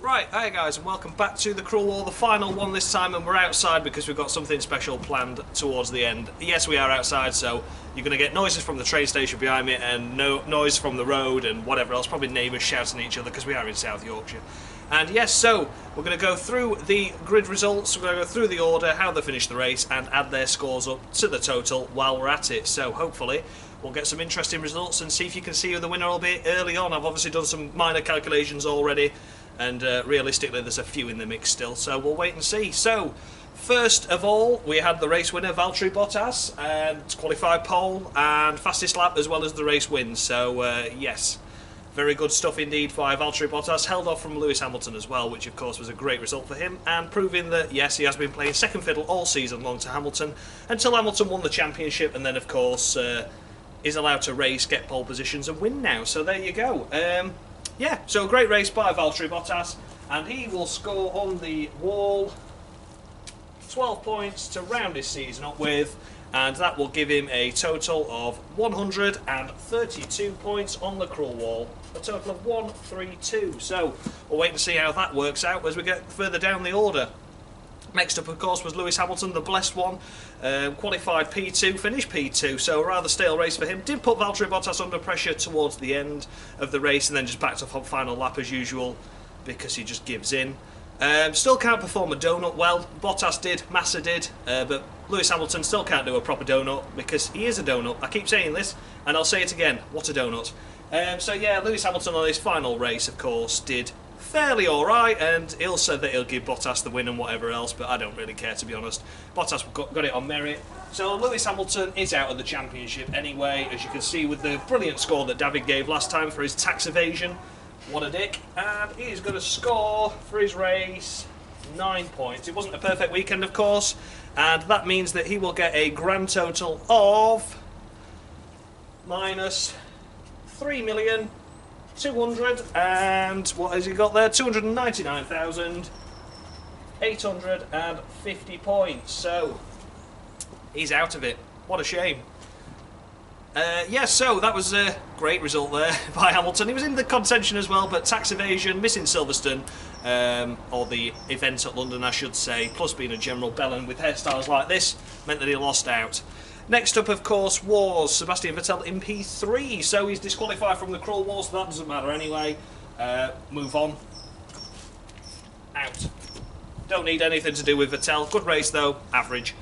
Right, hi guys, and welcome back to the Cruel War, the final one this time, and we're outside because we've got something special planned towards the end. Yes, we are outside, so you're going to get noises from the train station behind me and noise from the road and whatever else, probably neighbours shouting at each other because we are in South Yorkshire. And yes, so we're going to go through the grid results, we're going to go through the order, how they finished the race, and add their scores up to the total while we're at it. So hopefully we'll get some interesting results and see if you can see who the winner will be early on. I've obviously done some minor calculations already, and realistically there's a few in the mix still, so we'll wait and see. So first of all, we had the race winner Valtteri Bottas, and qualified pole and fastest lap as well as the race win. So yes, very good stuff indeed by Valtteri Bottas. Held off from Lewis Hamilton as well, which of course was a great result for him, and proving that yes, he has been playing second fiddle all season long to Hamilton until Hamilton won the championship, and then of course is allowed to race, get pole positions and win now. So there you go. Yeah, so a great race by Valtteri Bottas, and he will score on the wall 12 points to round his season up with, and that will give him a total of 132 points on the Cruel Wall. A total of 132. So we'll wait and see how that works out as we get further down the order. Next up, of course, was Lewis Hamilton, the blessed one. Qualified P2, finished P2, so a rather stale race for him. Did put Valtteri Bottas under pressure towards the end of the race, and then just backed off on final lap as usual because he just gives in. Still can't perform a donut well. Bottas did, Massa did, but Lewis Hamilton still can't do a proper donut because he is a donut. I keep saying this, and I'll say it again, what a donut. So yeah, Lewis Hamilton on his final race, of course, did fairly alright, and he'll say that he'll give Bottas the win and whatever else, but I don't really care, to be honest. Bottas got it on merit. So Lewis Hamilton is out of the championship anyway, as you can see with the brilliant score that David gave last time for his tax evasion. What a dick. And he's going to score for his race 9 points. It wasn't a perfect weekend, of course, and that means that he will get a grand total of minus 3,200,000 and what has he got there? 299,850 points. So he's out of it. What a shame. Yes, so that was a great result there by Hamilton. He was in the contention as well, but tax evasion, missing Silverstone, or the event at London I should say, plus being a general bellend with hairstyles like this, meant that he lost out. Next up, of course, was Sebastian Vettel in P3, so he's disqualified from the Cruel War, so that doesn't matter anyway. Move on. Out. Don't need anything to do with Vettel. Good race though, average.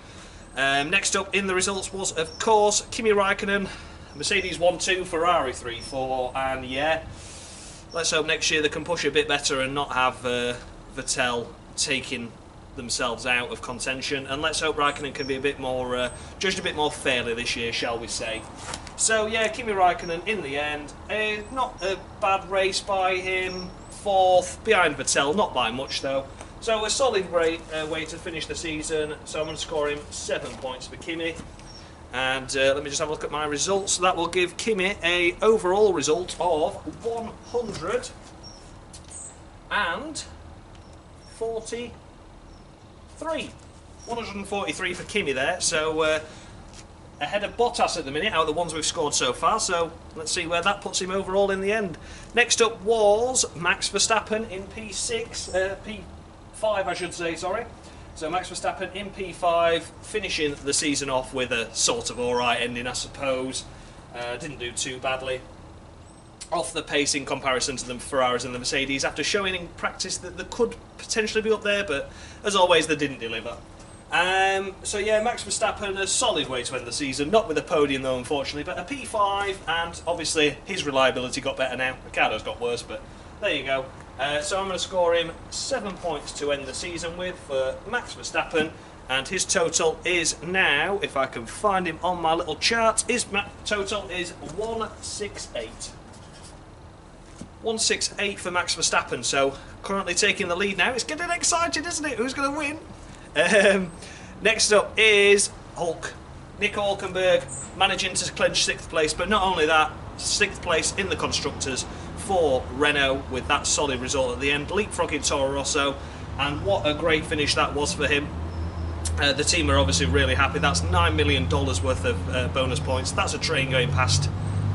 Next up in the results was, of course, Kimi Raikkonen, Mercedes 1-2, Ferrari 3-4, and yeah, let's hope next year they can push a bit better and not have Vettel taking themselves out of contention, and let's hope Raikkonen can be a bit more judged a bit more fairly this year, shall we say. So yeah, Kimi Raikkonen in the end, not a bad race by him, 4th behind Vettel, not by much though. So a solid way to finish the season. So I'm going to score him 7 points for Kimi, and let me just have a look at my results. That will give Kimi a overall result of 143. 143 for Kimi there, so ahead of Bottas at the minute out of the ones we've scored so far, so let's see where that puts him overall in the end. Next up was Max Verstappen in P6, P5 I should say, sorry. So Max Verstappen in P5, finishing the season off with a sort of alright ending I suppose. Didn't do too badly. Off the pace in comparison to the Ferraris and the Mercedes, after showing in practice that they could potentially be up there, but as always they didn't deliver. So yeah, Max Verstappen, a solid way to end the season, not with a podium though unfortunately, but a P5, and obviously his reliability got better now. Ricciardo's got worse, but there you go. So I'm going to score him 7 points to end the season with for Max Verstappen, and his total is now, if I can find him on my little chart, his total is 168. 168 for Max Verstappen, so currently taking the lead now. It's getting exciting, isn't it? Who's going to win? Next up is Hulk. Nico Hulkenberg managing to clinch 6th place, but not only that, 6th place in the Constructors for Renault with that solid result at the end, leapfrogging Toro Rosso, and what a great finish that was for him. The team are obviously really happy. That's $9 million worth of bonus points. That's a train going past.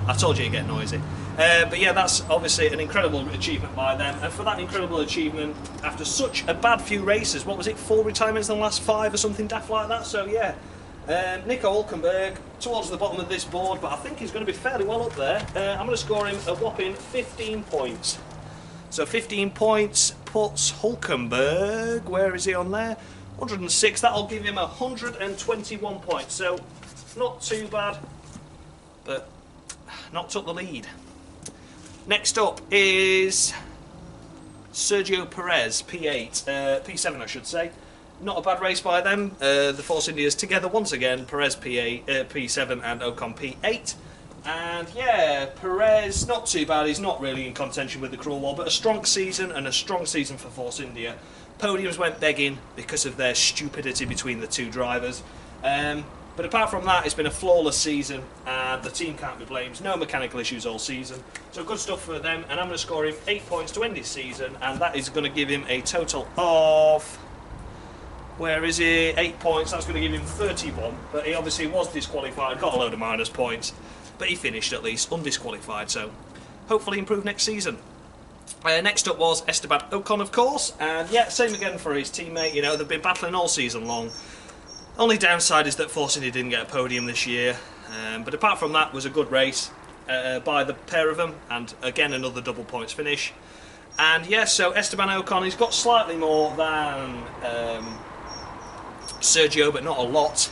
I told you it'd get noisy. But yeah, that's obviously an incredible achievement by them. And for that incredible achievement, after such a bad few races, what was it, 4 retirements in the last 5 or something daft like that? So yeah, Nico Hülkenberg towards the bottom of this board, but I think he's going to be fairly well up there. I'm going to score him a whopping 15 points. So 15 points puts Hülkenberg, where is he on there? 106, that'll give him 121 points. So not too bad, but not took the lead. Next up is Sergio Perez, P8, P7 I should say. Not a bad race by them. The Force Indias together once again. Perez P8, P7 and Ocon P8. And yeah, Perez not too bad. He's not really in contention with the cruel wall, but a strong season and a strong season for Force India. Podiums went begging because of their stupidity between the two drivers. But apart from that, it's been a flawless season, and the team can't be blamed. No mechanical issues all season. So good stuff for them, and I'm going to score him 8 points to end his season, and that is going to give him a total of... Where is he? 8 points. That's going to give him 31, but he obviously was disqualified, got a load of minus points, but he finished at least undisqualified, so hopefully improve next season. Next up was Esteban Ocon, of course, and yeah, same again for his teammate. You know, they've been battling all season long. Only downside is that Force India didn't get a podium this year, but apart from that, was a good race by the pair of them, and again another double points finish. And yes, yeah, so Esteban Ocon, he's got slightly more than Sergio, but not a lot.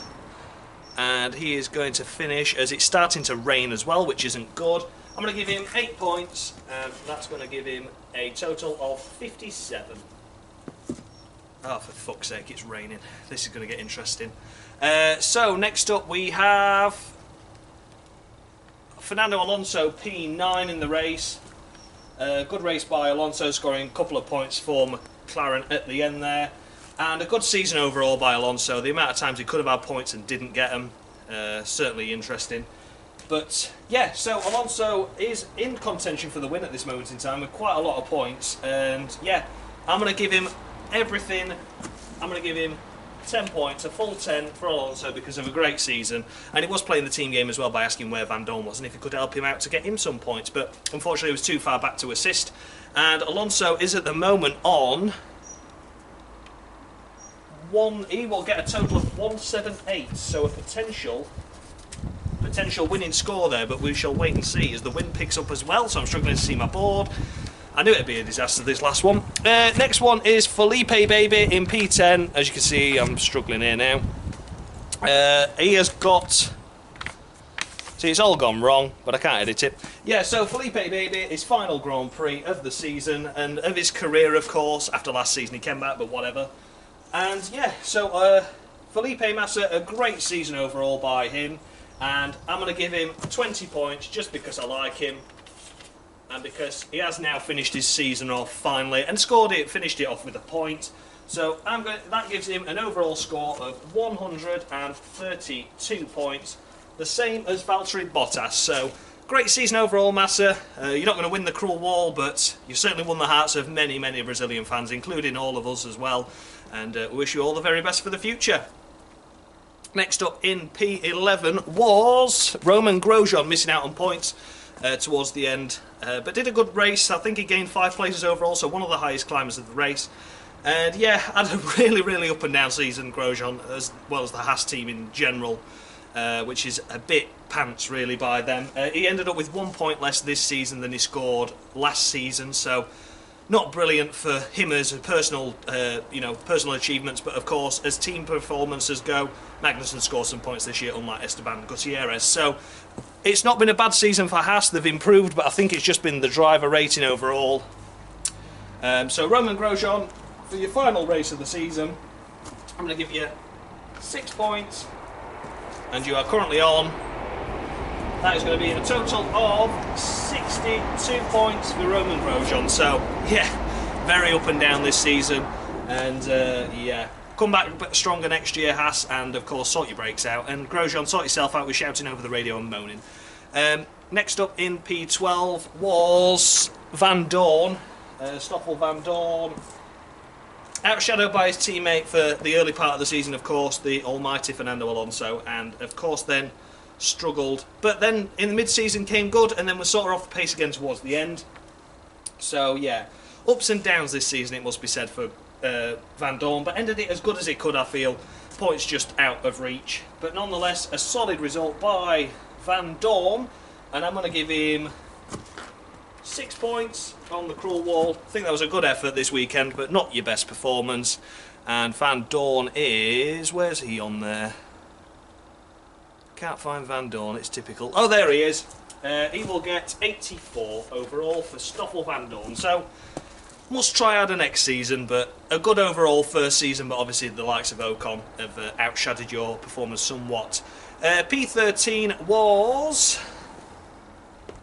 And he is going to finish, as it's starting to rain as well, which isn't good. I'm going to give him 8 points, and that's going to give him a total of 57. Oh, for fuck's sake, it's raining. This is going to get interesting. So, next up we have Fernando Alonso, P9 in the race. Good race by Alonso, scoring a couple of points for McLaren at the end there. And a good season overall by Alonso. The amount of times he could have had points and didn't get them, certainly interesting. But yeah, so Alonso is in contention for the win at this moment in time with quite a lot of points. And yeah, I'm going to give him everything. I'm going to give him 10 points, a full 10 for Alonso because of a great season. And he was playing the team game as well by asking where Van Dorn was and if he could help him out to get him some points. But unfortunately he was too far back to assist. And Alonso is at the moment on... he will get a total of 178, so a potential winning score there, but we shall wait and see as the wind picks up as well, so I'm struggling to see my board. I knew it'd be a disaster, this last one. Next one is Felipe Baby in P10. As you can see, I'm struggling here now. He has got... See, it's all gone wrong, but I can't edit it. Yeah, so Felipe Baby, his final Grand Prix of the season, and of his career, of course. After last season he came back, but whatever. And yeah, so Felipe Massa, a great season overall by him, and I'm going to give him 20 points just because I like him, and because he has now finished his season off finally, and finished it off with a point. So that gives him an overall score of 132 points, the same as Valtteri Bottas. So great season overall, Massa. You're not going to win the cruel wall, but you've certainly won the hearts of many, many Brazilian fans, including all of us as well. And wish you all the very best for the future. Next up in P11 was Romain Grosjean, missing out on points towards the end, but did a good race. I think he gained 5 places overall, so one of the highest climbers of the race. And yeah, had a really, really up and down season, Grosjean, as well as the Haas team in general, which is a bit pants really by them. He ended up with 1 point less this season than he scored last season, so not brilliant for him as a personal, personal achievements, but of course, as team performances go, Magnussen scored some points this year, unlike Esteban Gutierrez. So it's not been a bad season for Haas. They've improved, but I think it's just been the driver rating overall. So Romain Grosjean, for your final race of the season, I'm going to give you 6 points, and you are currently on. That is going to be a total of 62 points for Romain Grosjean. So, yeah, very up and down this season. And, yeah, come back a bit stronger next year, Haas, and, of course, sort your brakes out. And Grosjean, sort yourself out with shouting over the radio and moaning. Next up in P12 was Van Dorn, Stoffel Van Dorn. Outshadowed by his teammate for the early part of the season, of course, the almighty Fernando Alonso. And, of course, then struggled. But then in the mid-season came good, and then was sort of off the pace again towards the end. So yeah, ups and downs this season, it must be said, for Van Dorn, but ended it as good as it could, I feel. Points just out of reach, but nonetheless a solid result by Van Dorn, and I'm going to give him 6 points on the cruel wall. I think that was a good effort this weekend, but not your best performance. And Van Dorn is... where's he on there? Can't find Van Dorn, it's typical. Oh, there he is. He will get 84 overall for Stoffel Van Dorn. So, must try harder next season, but a good overall first season, but obviously the likes of Ocon have outshadowed your performance somewhat. P13 was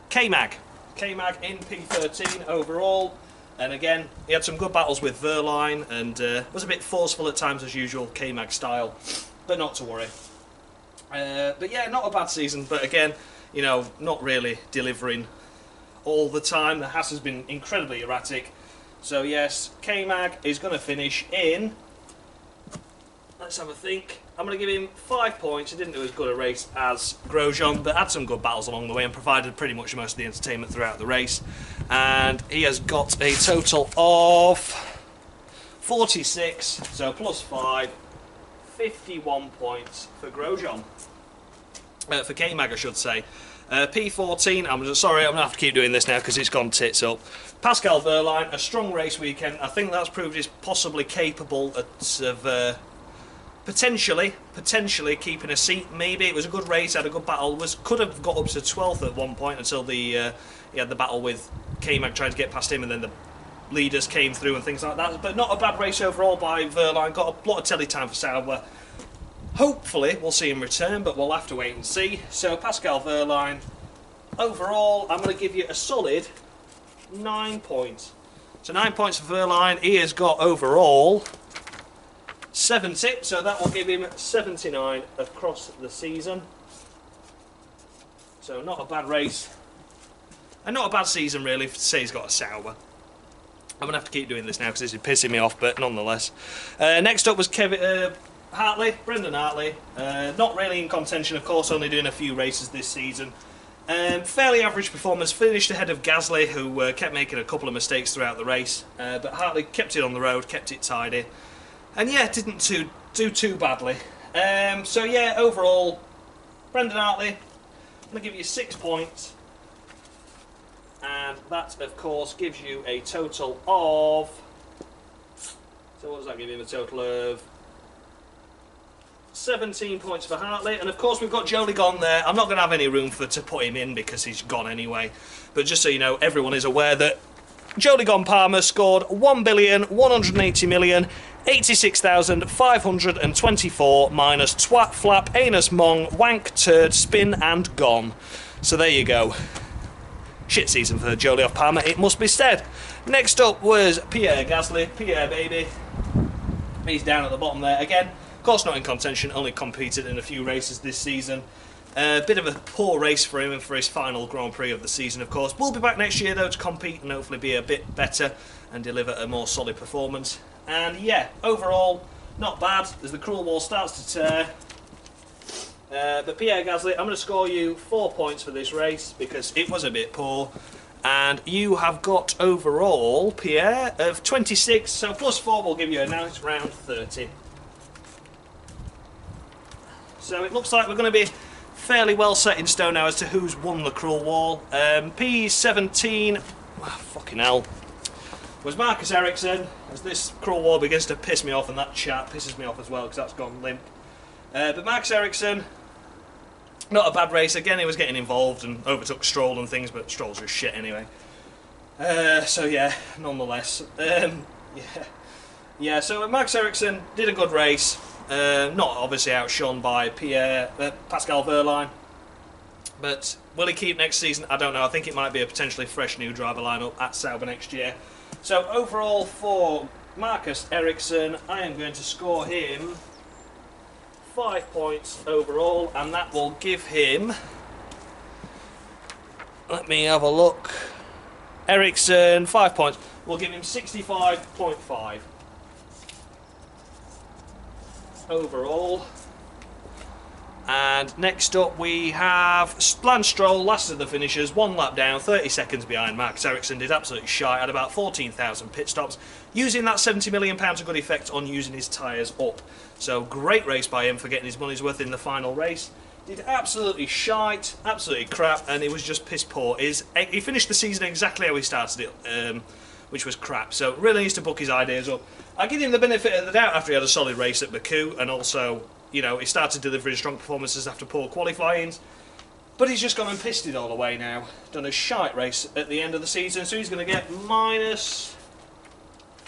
K-Mag. K-Mag in P13 overall, and again, he had some good battles with Verline, and was a bit forceful at times as usual, K-Mag style, but not to worry. But yeah, not a bad season, but again, you know, not really delivering all the time. The Haas has been incredibly erratic. So yes, K-Mag is going to finish in, let's have a think, I'm going to give him 5 points. He didn't do as good a race as Grosjean, but had some good battles along the way and provided pretty much most of the entertainment throughout the race. And he has got a total of 46, so plus 5, 51 points for Grosjean. For K-Mag, I should say. P14, I'm sorry, I'm going to have to keep doing this now because it's gone tits up. Pascal Wehrlein, a strong race weekend. I think that's proved he's possibly capable of potentially keeping a seat. Maybe it was a good race, had a good battle. Could have got up to 12th at one point until he had the battle with K-Mag trying to get past him, and then the leaders came through and things like that. But not a bad race overall by Wehrlein. Got a lot of telly time for Sauber. Hopefully we'll see him return, but we'll have to wait and see. So Pascal Wehrlein, overall, I'm going to give you a solid 9 points. So 9 points for Wehrlein. He has got overall 70, so that will give him 79 across the season. So not a bad race, and not a bad season really to say he's got a Sauber. I'm going to have to keep doing this now because this is pissing me off, but nonetheless. Next up was Brendan Hartley. Not really in contention, of course, only doing a few races this season. Fairly average performance, finished ahead of Gasly, who kept making a couple of mistakes throughout the race, but Hartley kept it on the road, kept it tidy, and yeah, didn't do too badly. So yeah, overall, Brendan Hartley, I'm going to give you 6 points, and that of course gives you a total of, so what does that give him, a total of 17 points for Hartley, and of course we've got Jolie gone there. I'm not going to have any room to put him in because he's gone anyway, but just so you know, everyone is aware that Jolie Gone Palmer scored 1,180,086,524 minus twat, flap, anus, mong, wank, turd, spin and gone. So there you go. Shit season for Jolie off Palmer, it must be said. Next up was Pierre Gasly. Pierre, baby. He's down at the bottom there again. Of course not in contention, only competed in a few races this season. A bit of a poor race for him and for his final Grand Prix of the season, of course. We'll be back next year though to compete and hopefully be a bit better and deliver a more solid performance. And yeah, overall, not bad as the cruel wall starts to tear. But Pierre Gasly, I'm going to score you 4 points for this race because it was a bit poor. And you have got overall, Pierre, of 26, so plus 4 will give you a nice round 30. So it looks like we're going to be fairly well set in stone now as to who's won the cruel wall. P17, fucking hell, was Marcus Ericsson, as this cruel wall begins to piss me off, and that chat pisses me off as well because that's gone limp. But Marcus Ericsson, not a bad race. Again, he was getting involved and overtook Stroll and things, but Stroll's just shit anyway. So yeah, nonetheless. Yeah, so Marcus Ericsson did a good race. Not obviously outshone by Pascal Wehrlein, but will he keep next season? I don't know. I think it might be a potentially fresh new driver lineup at Sauber next year. So overall for Marcus Ericsson, I am going to score him 5 points overall, and that will give him, let me have a look, Ericsson 5 points, will give him 65.5 overall. And next up we have Lance Stroll, last of the finishers, 1 lap down, 30 seconds behind Max Ericsson. Did absolutely shy, had about 14,000 pit stops, using that £70 million of good effect on using his tyres up. So great race by him for getting his money's worth in the final race. Did absolutely shite, absolutely crap, and it was just piss poor. He finished the season exactly how he started it, which was crap. So really needs to book his ideas up. I give him the benefit of the doubt after he had a solid race at Baku, and also, you know, he started delivering strong performances after poor qualifying. But he's just gone and pissed it all away now. Done a shite race at the end of the season, so he's going to get minus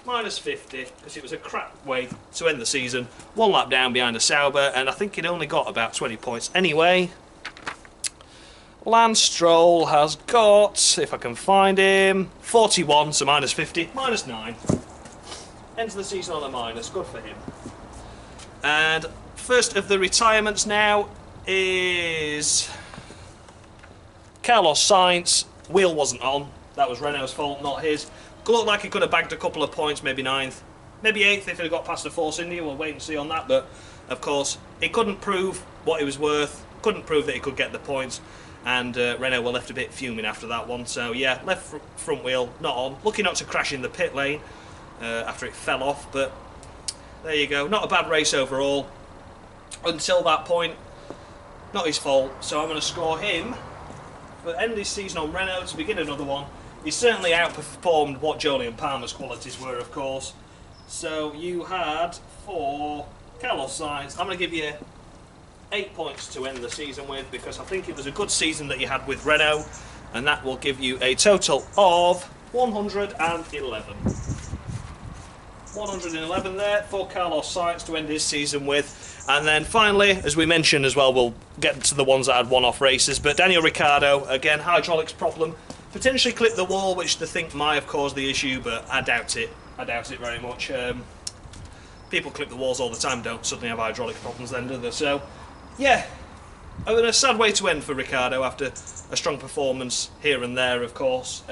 50, because it was a crap way to end the season. 1 lap down behind a Sauber, and I think he'd only got about 20 points anyway. Lance Stroll has got, if I can find him, 41, so minus 50, minus 9. Ends the season on a minus, good for him. And first of the retirements now is Carlos Sainz. Wheel wasn't on, that was Renault's fault, not his. Looked like he could have bagged a couple of points, maybe 9th, maybe 8th if he had got past the Force India. We'll wait and see on that, but of course he couldn't prove what he was worth, couldn't prove that he could get the points, and Renault were left a bit fuming after that one. So yeah, left front wheel not on, lucky not to crash in the pit lane after it fell off, but there you go. Not a bad race overall until that point, not his fault. So I'm going to score him for end this season on Renault to begin another one. He certainly outperformed what Jolyon Palmer's qualities were, of course. So you had for Carlos Sainz, I'm going to give you 8 points to end the season with, because I think it was a good season that you had with Renault, and that will give you a total of 111. 111 there for Carlos Sainz to end his season with. And then finally, as we mentioned as well, we'll get to the ones that had one-off races, but Daniel Ricciardo, again, hydraulics problem. Potentially clipped the wall, which they think might have caused the issue, but I doubt it. I doubt it very much. People clip the walls all the time, don't suddenly have hydraulic problems then, do they? So, yeah, a sad way to end for Ricciardo after a strong performance here and there, of course.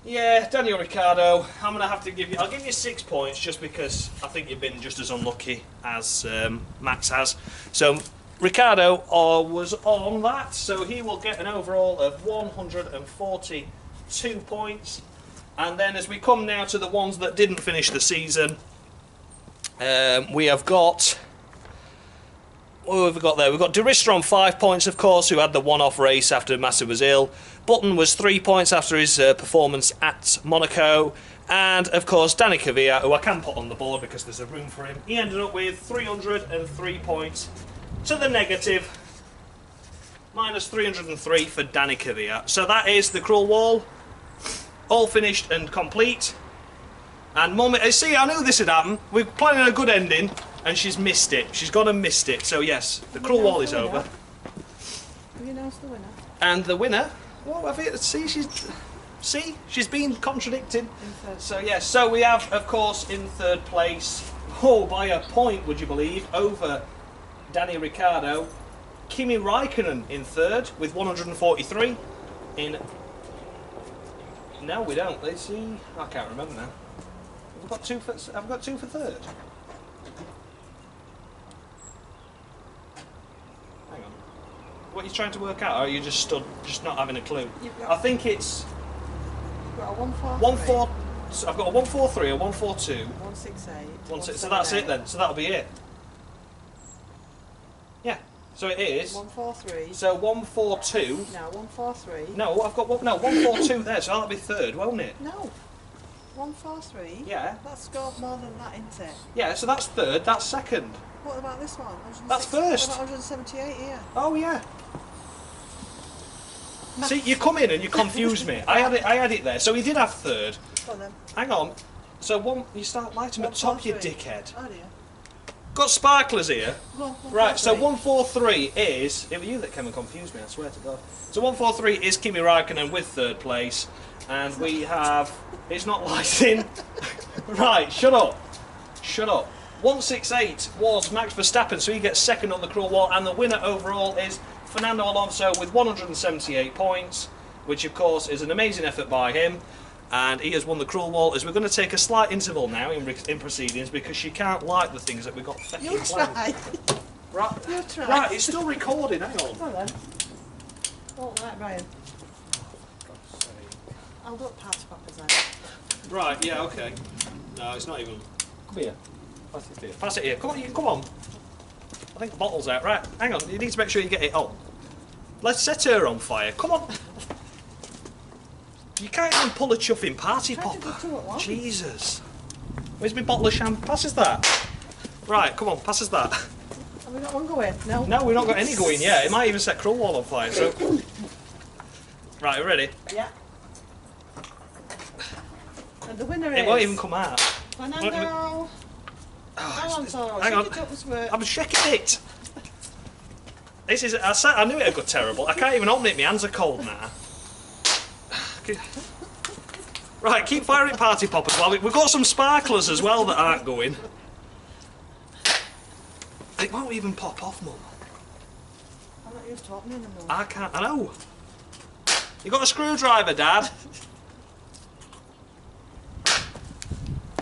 Yeah, Daniel Ricciardo, I'm going to have to give you... I'll give you 6 points just because I think you've been just as unlucky as Max has. So, Ricciardo was on that, so he will get an overall of 142 points. And then as we come now to the ones that didn't finish the season, we have got... What have we got there? We've got De Rister on 5 points, of course, who had the one-off race after Massa was ill. Button was 3 points after his performance at Monaco. And, of course, Danny Kvyat, who I can put on the board because there's a room for him. He ended up with 303 points to the negative. Minus 303 for Danny Kvyat. So that is the cruel wall. All finished and complete. And Mum, see, I knew this would happen. We're planning a good ending. And she's missed it. She's gone and missed it. So yes, the cruel wall is over. Have you announced the winner? And the winner, well, have you, she's been contradicted. So yes, so we have, of course, in third place, by a point, would you believe, over Danny Ricciardo, Kimi Raikkonen in third with 143. No, we don't. Let's see. I can't remember now. I've got two for third. What are you trying to work out, or are you just not having a clue? I think it's... You've got a 143. I've got a 143, a 142. 168. So that's it then. So that'll be it. Yeah. So it is. 143. So 142. No, 143. No, I've got 142 there. So that'll be third, won't it? No. 143. Yeah. That's scored more than that, isn't it? Yeah. So that's third. That's second. What about this one? That's first. What about 178 here? Oh yeah. See, you come in and you confuse me. I had it there. So he did have third. Go on then. Hang on. So you start lighting at the top, you dickhead. Oh dear. Got sparklers here. Go on, Right, so 143 is... It was you that came and confused me, I swear to God. So 143 is Kimi Raikkonen with third place. And we have... It's not lighting. Right, shut up. Shut up. 168 was Max Verstappen, so he gets second on the cruel wall. And the winner overall is Fernando Alonso with 178 points, which of course is an amazing effort by him. And he has won the cruel wall, as we're going to take a slight interval now in proceedings because she can't like the things that we've got You try. Right, Your try. right, it's still recording, hang on. Well then. Won't like Brian. I'll look party poppers then. Right, yeah, okay. No, it's not even. Come here. Pass it here. Pass it here. Come on, come on. I think the bottle's out. Right, hang on. You need to make sure you get it on. Let's set her on fire. Come on. You can't even pull a chuffing party Try to do popper. two at once. Jesus. Where's my bottle of champagne? Pass us that. Right, come on, pass us that. Have we got one going? No. No, we've not got any going yet. It might even set Cruel Wall on fire. So, right, ready? Yeah. And the winner is... It won't even come out. Fernando. Oh, hang on. Shake it up this way. I'm shaking it. This is. I knew it'd go terrible. I can't even open it. My hands are cold now. Right, keep firing party poppers. While we've got some sparklers as well that aren't going. It won't even pop off, Mum. I'm not used to opening them all. I can't. I know. You got a screwdriver, Dad?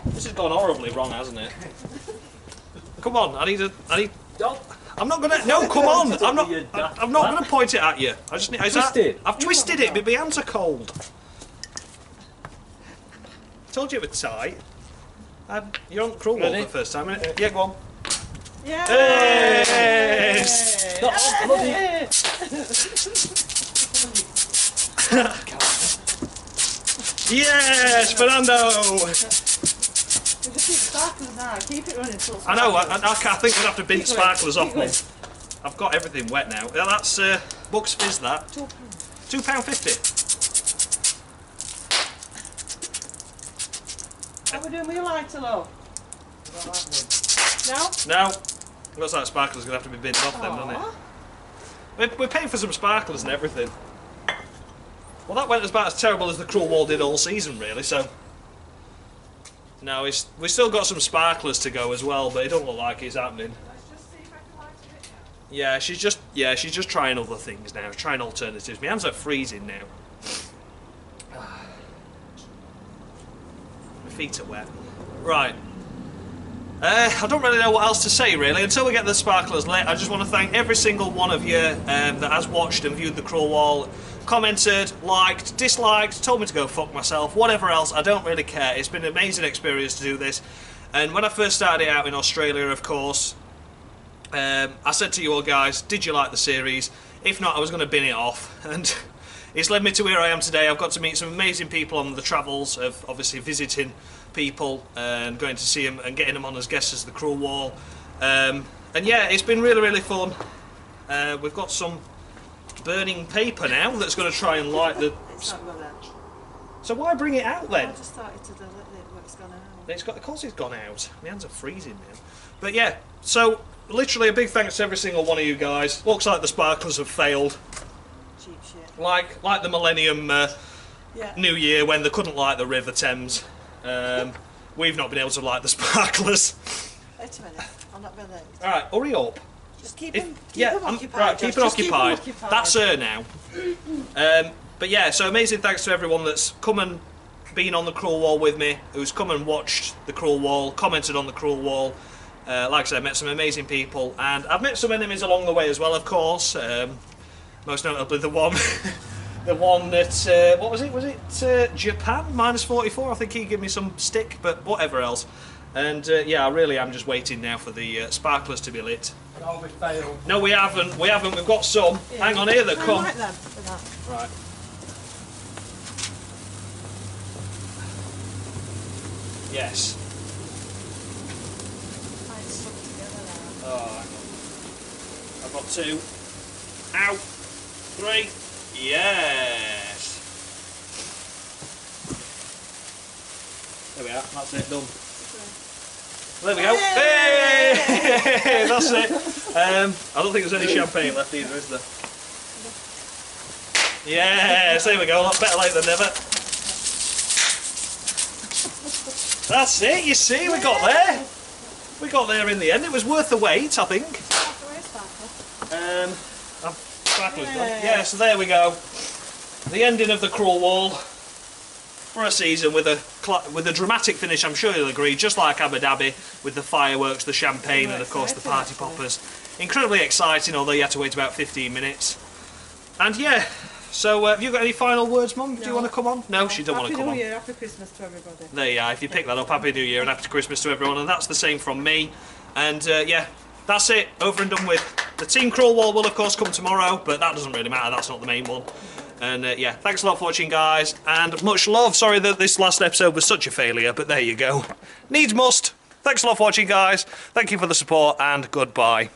This has gone horribly wrong, hasn't it? Come on, I need. Don't. I'm not gonna. No, come on. I'm not gonna point it at you. I just need. Twist it. I've twisted it, but my hands are cold. Told you it was tight. You're on Cruel Wall for the first time, innit? Yeah, go on. Yeah. Yes. Stop. Bloody. Yes, Fernando. We just keep sparklers now. Keep it running till I know. I think we'll have to bin sparklers off me. I've got everything wet now. Yeah, that's Bucks Fizz. That £2.50. How are we doing with your lighter, love? No? No. Looks like sparklers going to have to be binned off then, doesn't it? We're paying for some sparklers and everything. Well, that went about as terrible as the Cruel Wall did all season, really, so... No, we've still got some sparklers to go as well, but it don't look like it's happening. Let's just see if I can light it. Yeah, she's just trying other things now, trying alternatives. My hands are freezing now. My feet are wet. Right. I don't really know what else to say, really. Until we get the sparklers lit, I just want to thank every single one of you that has watched and viewed the Cruel Wall, commented, liked, disliked, told me to go fuck myself, whatever else. I don't really care. It's been an amazing experience to do this. And when I first started out in Australia, of course, I said to you all guys, did you like the series? If not, I was going to bin it off. And it's led me to where I am today. I've got to meet some amazing people on the travels of obviously visiting people and going to see them and getting them on as guests as the Cruel Wall. And yeah, it's been really, really fun. We've got some burning paper now that's going to try and light the... It's not gonna. So why bring it out then? I just started to delete it when it's gone out. It's got, of course it's gone out. My hands are freezing now. But yeah, so literally a big thanks to every single one of you guys. Looks like the sparklers have failed. Cheap shit. Like the Millennium Yeah. New Year when they couldn't light the River Thames. We've not been able to light the sparklers. Wait a minute. I'm not going to. Alright, hurry up. Just keep If- them yeah, occupied. right, keep it Just keep 'em occupied. occupied. That's her now. But yeah, so amazing thanks to everyone that's come and been on the Cruel Wall with me, who's come and watched the Cruel Wall, commented on the Cruel Wall. Like I said, I met some amazing people, and I've met some enemies along the way as well, of course. Most notably the one, the one that what was it? Was it Japan -44? I think he gave me some stick, but whatever else. And yeah, I really am just waiting now for the sparklers to be lit. No, we failed. No, we haven't. We haven't. We've got some. Yeah, Hang on here, they I come. like them for that. Right. Yes. I stuck together now. Oh, hang on. I've got 2. Ow. 3. Yes. There we are. That's it. Done. There we go. Hey! That's it. I don't think there's any champagne left either, is there? Yes, there we go. That's better late than never. That's it, you see, we got there. We got there in the end. It was worth the wait, I think. Sparkler's done. Yeah, so there we go. The ending of the Cruel Wall for a season with a with a dramatic finish, I'm sure you'll agree, just like Abu Dhabi, with the fireworks, the champagne, and of course the party poppers. Incredibly exciting, although you had to wait about 15 minutes. And yeah, so have you got any final words, Mum? Do you want to come on? No, she don't want to come on. Happy New Year, Happy Christmas to everybody. There you are, if you pick that up, Happy New Year and Happy Christmas to everyone, and that's the same from me. And yeah, that's it, over and done with. The team crawl wall will of course come tomorrow, but that doesn't really matter, that's not the main one. And yeah, thanks a lot for watching, guys, and much love. Sorry that this last episode was such a failure, but there you go. Needs must. Thanks a lot for watching, guys. Thank you for the support, and goodbye.